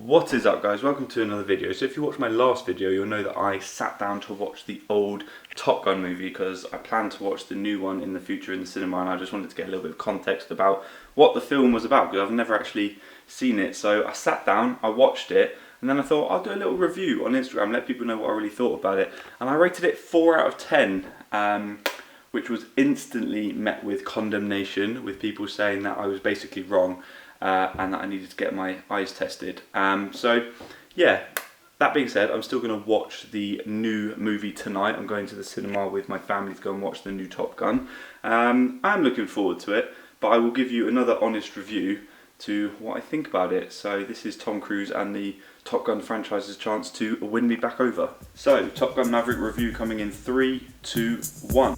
What is up, guys? Welcome to another video. So if you watched my last video, you'll know that I sat down to watch the old Top Gun movie because I plan to watch the new one in the future in the cinema, and I just wanted to get a little bit of context about what the film was about because I've never actually seen it. So I sat down, I watched it, and then I thought I'll do a little review on Instagram, let people know what I really thought about it. And I rated it 4 out of 10, which was instantly met with condemnation, with people saying that I was basically wrong. And that I needed to get my eyes tested. So yeah, that being said, I'm still going to watch the new movie tonight. I'm going to the cinema with my family to go and watch the new Top Gun. I'm looking forward to it, but I will give you another honest review to what I think about it. So this is Tom Cruise and the Top Gun franchise's chance to win me back over. So Top Gun Maverick review coming in 3, 2, 1.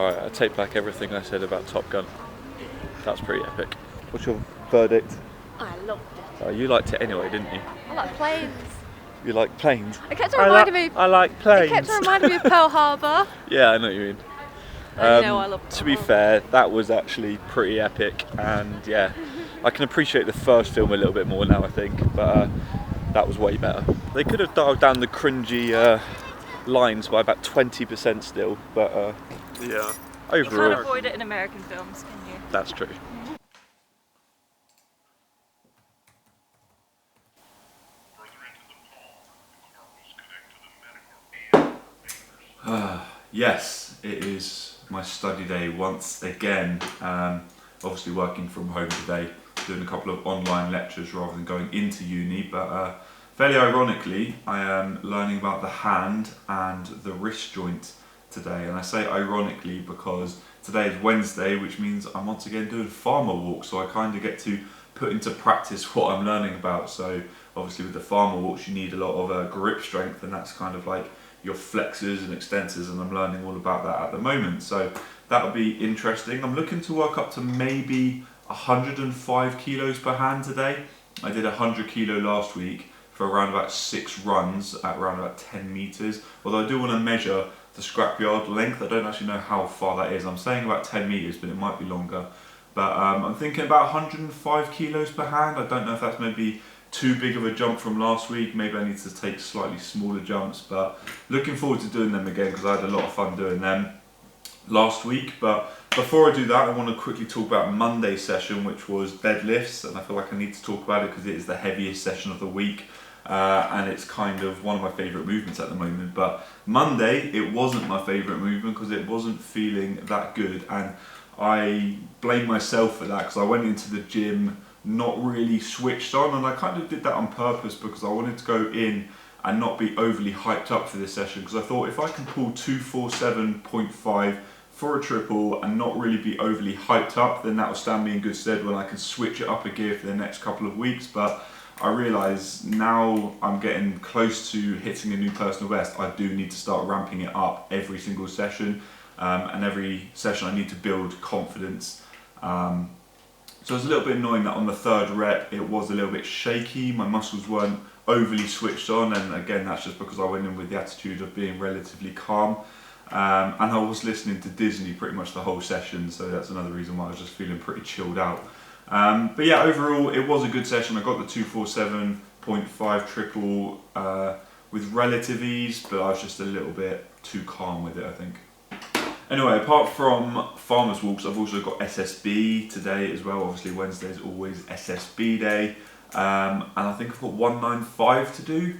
I take back everything I said about Top Gun. That's pretty epic. What's your verdict? I loved it. Oh, you liked it anyway, didn't you? I like planes. You like planes? It kept on reminding me. I like planes. It kept on reminding me of Pearl Harbor. Yeah, I know what you mean. I love to be fair, that was actually pretty epic, and yeah, I can appreciate the first film a little bit more now, I think, but that was way better. They could have dialed down the cringy lines by about 20% still, but yeah. You Overall, can't avoid it in American films, can you? that's true. Yes, it is my study day once again. Obviously working from home today, doing a couple of online lectures rather than going into uni, but fairly ironically, I am learning about the hand and the wrist joint today, and I say ironically because today is Wednesday, which means I'm once again doing farmer walks, so I kind of get to put into practice what I'm learning about. So obviously with the farmer walks you need a lot of grip strength, and that's kind of like your flexors and extensors, and I'm learning all about that at the moment, so that'll be interesting. I'm looking to work up to maybe 105 kilos per hand today. I did 100 kilo last week for around about 6 runs at around about 10 meters, although I do want to measure the scrapyard length. I don't actually know how far that is. I'm saying about 10 meters, but it might be longer. But I'm thinking about 105 kilos per hand. I don't know if that's maybe too big of a jump from last week. Maybe I need to take slightly smaller jumps, but looking forward to doing them again because I had a lot of fun doing them last week. But before I do that, I want to quickly talk about Monday's session, which was deadlifts, and I feel like I need to talk about it because it is the heaviest session of the week. And it's kind of one of my favourite movements at the moment, but Monday it wasn't my favourite movement because it wasn't feeling that good, and I blame myself for that because I went into the gym not really switched on, and I kind of did that on purpose because I wanted to go in and not be overly hyped up for this session, because I thought if I can pull 247.5 for a triple and not really be overly hyped up, then that will stand me in good stead when I can switch it up a gear for the next couple of weeks. But I realise now I'm getting close to hitting a new personal best, I do need to start ramping it up every single session, and every session I need to build confidence. So it's a little bit annoying that on the 3rd rep it was a little bit shaky, my muscles weren't overly switched on, and again that's just because I went in with the attitude of being relatively calm. And I was listening to Disney pretty much the whole session, so that's another reason why I was just feeling pretty chilled out. But yeah, overall it was a good session. I got the 247.5 triple with relative ease, but I was just a little bit too calm with it, I think. Anyway, apart from farmers walks, I've also got SSB today as well. Obviously Wednesday is always SSB day, and I think I've got 195 to do.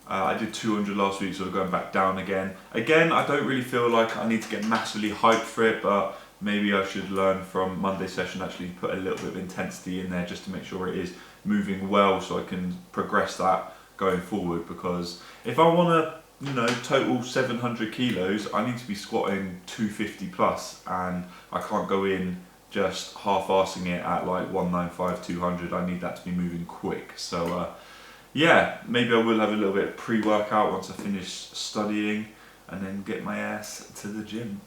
I did 200 last week, so I'm going back down again. Again, I don't really feel like I need to get massively hyped for it, but maybe I should learn from Monday's session, actually put a little bit of intensity in there just to make sure it is moving well, so I can progress that going forward. Because if I want to, you know, total 700 kilos, I need to be squatting 250 plus, and I can't go in just half-arsing it at like 195, 200. I need that to be moving quick. So yeah, maybe I will have a little bit of pre-workout once I finish studying, and then get my ass to the gym.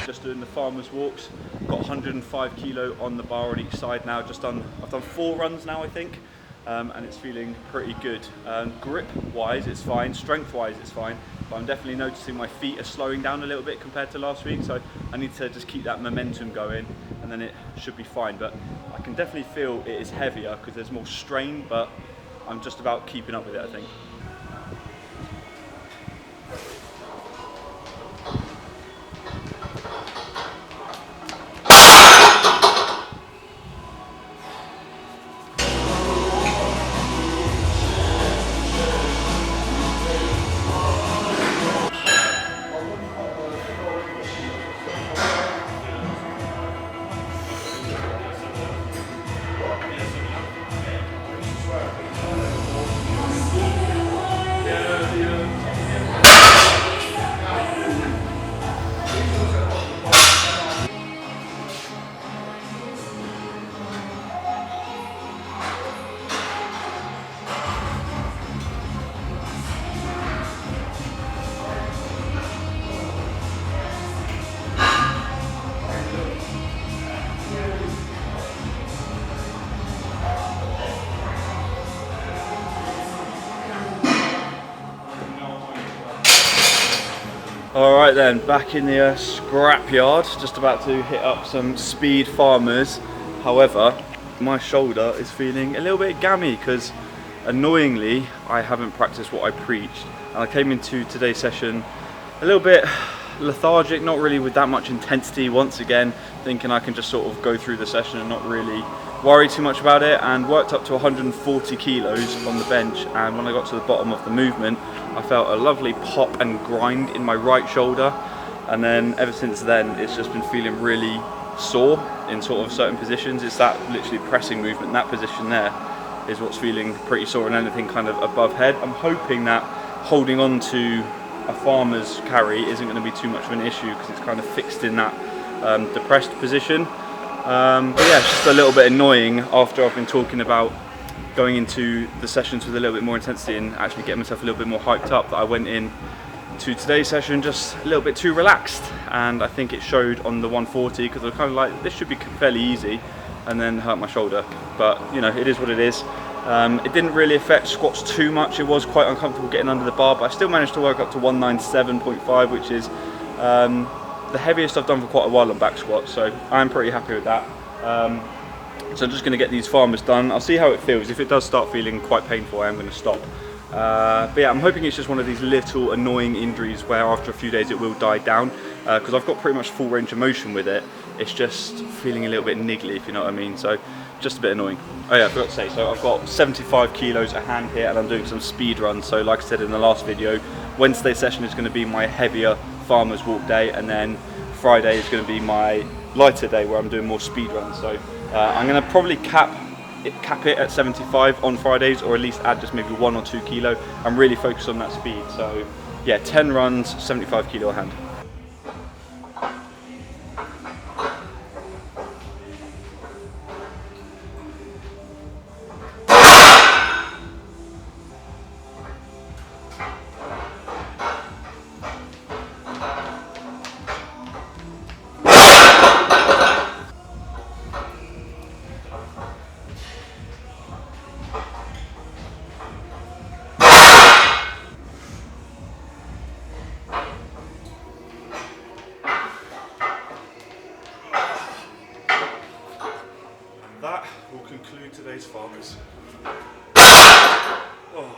Just doing the farmer's walks. Got 105 kilo on the bar on each side now. I've done 4 runs now, I think, and it's feeling pretty good. Grip wise it's fine, strength wise it's fine, but I'm definitely noticing my feet are slowing down a little bit compared to last week, so I need to just keep that momentum going, and then it should be fine. But I can definitely feel it is heavier because there's more strain, but I'm just about keeping up with it, I think. Alright then, back in the scrap yard, just about to hit up some speed farmers. However, my shoulder is feeling a little bit gammy because annoyingly I haven't practiced what I preached, and I came into today's session a little bit lethargic, not really with that much intensity, once again thinking I can just sort of go through the session and not really worry too much about it, and worked up to 140 kilos on the bench. And when I got to the bottom of the movement, I felt a lovely pop and grind in my right shoulder. And then ever since then, it's just been feeling really sore in sort of certain positions. It's that literally pressing movement, that position there is what's feeling pretty sore, and anything kind of above head. I'm hoping that holding on to a farmer's carry isn't going to be too much of an issue, because it's kind of fixed in that depressed position. But yeah, it's just a little bit annoying after I've been talking about going into the sessions with a little bit more intensity and actually getting myself a little bit more hyped up, that I went in to today's session just a little bit too relaxed. And I think it showed on the 140, because I was kind of like, this should be fairly easy, and then hurt my shoulder. But you know, it is what it is. It didn't really affect squats too much. It was quite uncomfortable getting under the bar, but I still managed to work up to 197.5, which is the heaviest I've done for quite a while on back squats, so I'm pretty happy with that. So I'm just going to get these farmers done. I'll see how it feels. If it does start feeling quite painful, I am going to stop. But yeah, I'm hoping it's just one of these little annoying injuries where after a few days it will die down, because I've got pretty much full range of motion with it. It's just feeling a little bit niggly, if you know what I mean. So just a bit annoying. Oh yeah, I forgot to say, so I've got 75 kilos a hand here, and I'm doing some speed runs. So like I said in the last video, Wednesday session is going to be my heavier farmer's walk day, and then Friday is going to be my lighter day where I'm doing more speed runs. So I'm going to probably cap it at 75 on Fridays, or at least add just maybe 1 or 2 kilo and really focus on that speed. So yeah, 10 runs, 75 kilo a hand. That will conclude today's farmers. Oh.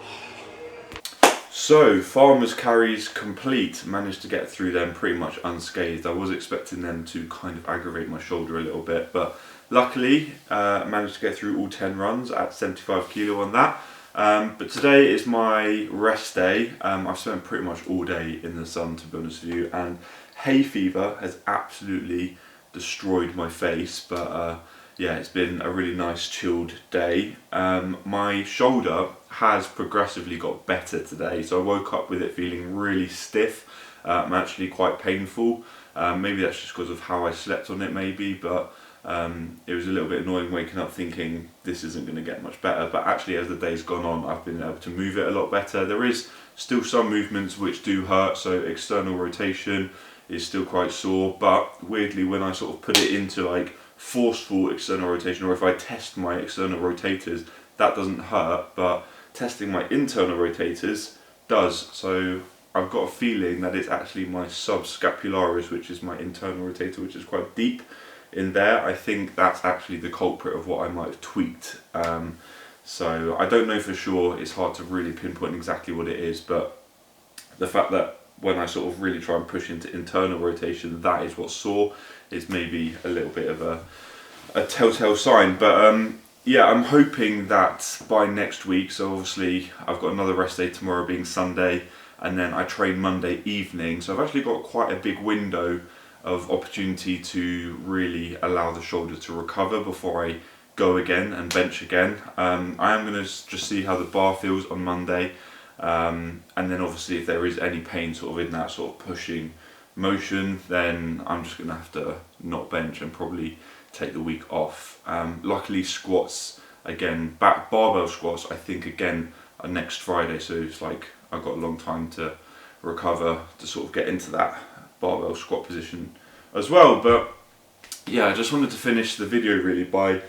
So, farmers carries complete. Managed to get through them pretty much unscathed. I was expecting them to kind of aggravate my shoulder a little bit, but luckily managed to get through all 10 runs at 75 kilo on that. But today is my rest day. I've spent pretty much all day in the sun, to be honest with you, and hay fever has absolutely destroyed my face, but yeah, it's been a really nice chilled day. My shoulder has progressively got better today, so I woke up with it feeling really stiff, actually quite painful. Maybe that's just because of how I slept on it maybe, but it was a little bit annoying waking up thinking this isn't going to get much better. But actually, as the day's gone on, I've been able to move it a lot better. There is still some movements which do hurt, so external rotation is still quite sore, but weirdly when I sort of put it into like forceful external rotation, or if I test my external rotators, that doesn't hurt, but testing my internal rotators does. So I've got a feeling that it's actually my subscapularis, which is my internal rotator, which is quite deep in there. I think that's actually the culprit of what I might have tweaked. So I don't know for sure. It's hard to really pinpoint exactly what it is, but the fact that when I sort of really try and push into internal rotation, that is what's sore, is maybe a little bit of a telltale sign. But yeah, I'm hoping that by next week, so obviously I've got another rest day tomorrow being Sunday, and then I train Monday evening, so I've actually got quite a big window of opportunity to really allow the shoulder to recover before I go again and bench again. I am going to just see how the bar feels on Monday, and then obviously if there is any pain sort of in that sort of pushing motion, then I'm just going to have to not bench and probably take the week off. Luckily squats, again, barbell squats, I think again are next Friday, so it's like I've got a long time to recover to sort of get into that barbell squat position as well. But yeah, I just wanted to finish the video really by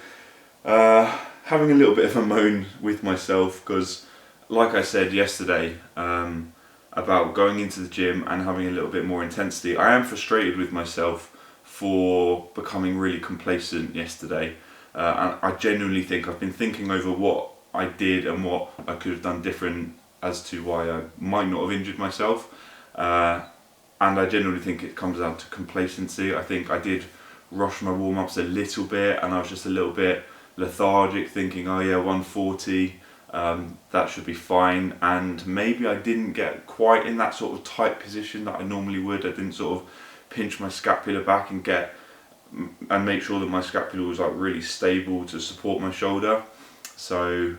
having a little bit of a moan with myself, because like I said yesterday about going into the gym and having a little bit more intensity, I am frustrated with myself for becoming really complacent yesterday. And I genuinely think I've been thinking over what I did and what I could have done different as to why I might not have injured myself. And I genuinely think it comes down to complacency. I think I did rush my warm-ups a little bit, and I was just a little bit lethargic, thinking, oh yeah, 140, that should be fine, and maybe I didn't get quite in that sort of tight position that I normally would. I didn't sort of pinch my scapula back and make sure that my scapula was like really stable to support my shoulder. So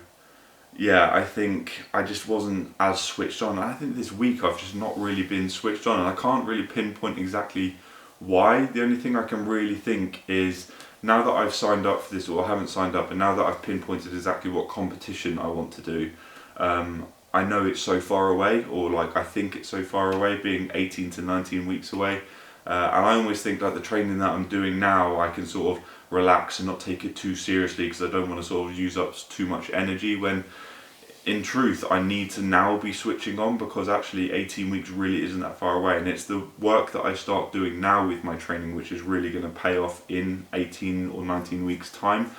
yeah, I think I just wasn't as switched on. I think this week I've just not really been switched on, and I can't really pinpoint exactly why. The only thing I can really think is, now that I've signed up for this, or I haven't signed up, and now that I've pinpointed exactly what competition I want to do, I know it's so far away, or like I think it's so far away, being 18 to 19 weeks away. And I always think like the training that I'm doing now, I can sort of relax and not take it too seriously, because I don't want to sort of use up too much energy, when in truth I need to now be switching on, because actually 18 weeks really isn't that far away, and it's the work that I start doing now with my training which is really going to pay off in 18 or 19 weeks time.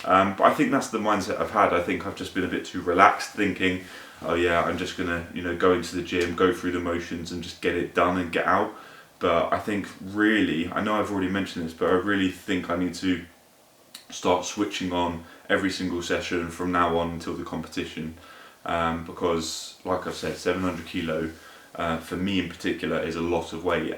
But I think that's the mindset I've had. I think I've just been a bit too relaxed, thinking, oh yeah, I'm just going to go into the gym, go through the motions and just get it done and get out. But I think really, I know I've already mentioned this, but I really think I need to start switching on every single session from now on until the competition, because like I've said, 700 kilo for me in particular is a lot of weight,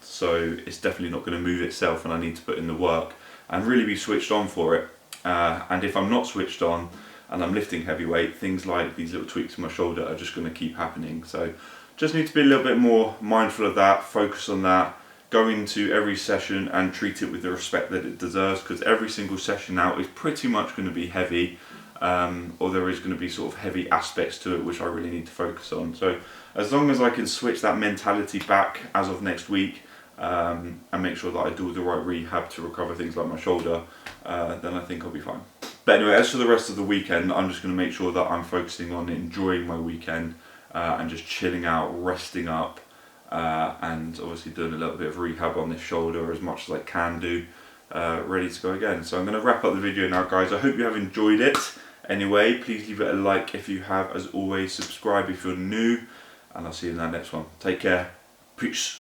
so it's definitely not going to move itself, and I need to put in the work and really be switched on for it. And if I'm not switched on and I'm lifting heavy weight, things like these little tweaks in my shoulder are just going to keep happening. So just need to be a little bit more mindful of that, focus on that, go into every session and treat it with the respect that it deserves, because every single session now is pretty much going to be heavy, or there is going to be sort of heavy aspects to it which I really need to focus on. So as long as I can switch that mentality back as of next week, and make sure that I do the right rehab to recover things like my shoulder, then I think I'll be fine. But anyway, as for the rest of the weekend, I'm just going to make sure that I'm focusing on enjoying my weekend, and just chilling out, resting up, and obviously doing a little bit of rehab on this shoulder as much as I can do, ready to go again. So I'm going to wrap up the video now, guys. I hope you have enjoyed it. Anyway, please leave it a like if you have. As always, subscribe if you're new, and I'll see you in that next one. Take care. Peace.